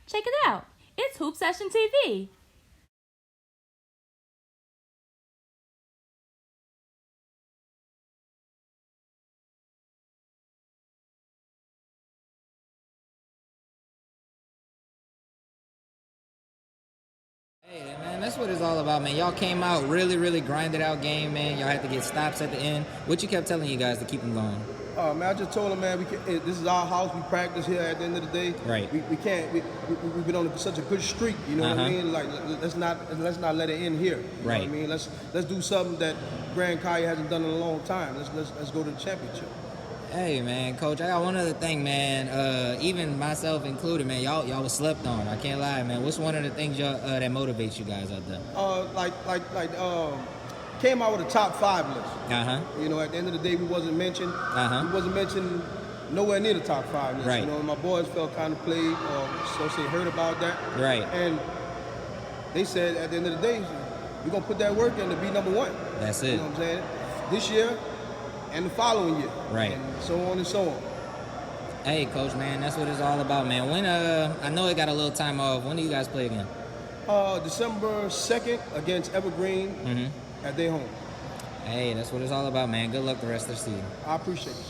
Check it out. It's Hoop Session TV. Hey, man, that's what it's all about, man. Y'all came out really grinded out game, man. Y'all had to get stops at the end. What you kept telling you guys to keep them going? Oh man, I just told them, man, this is our house. We practice here. At the end of the day, Right. We can't. We've been on such a good streak. You know what I mean? Like let's not let it end here. You know Right. what I mean? Let's do something that Grand Caillou hasn't done in a long time. Let's go to the championship. Hey, man, Coach, I got one other thing, man. Even myself included, man. Y'all was slept on. I can't lie, man. What's one of the things that motivates you guys out there? Came out with a top 5 list. Uh-huh. You know, at the end of the day, we wasn't mentioned. Uh-huh. We wasn't mentioned nowhere near the top 5 list. Right. You know, my boys felt kind of played or so say heard about that. Right. And they said at the end of the day, we're gonna put that work in to be number 1. That's it. You know what I'm saying? This year and the following year. Right. And so on and so on. Hey, Coach, man, that's what it's all about, man. When I know it got a little time off. When do you guys play again? December 2nd against Evergreen at their home. Hey, that's what it's all about, man. Good luck the rest of the season. I appreciate it.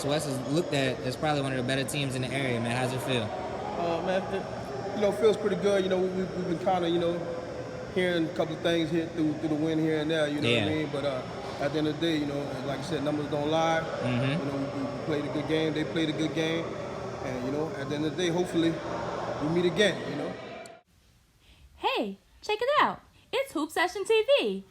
West is looked at as probably one of the better teams in the area, man. How's it feel? Man, feels pretty good. You know, we've been kind of, hearing a couple of things here through the win here and there. You know what I mean? But at the end of the day, like I said, numbers don't lie. We played a good game. They played a good game, and at the end of the day, hopefully, we meet again, Hey, check it out. It's Hoop Session TV.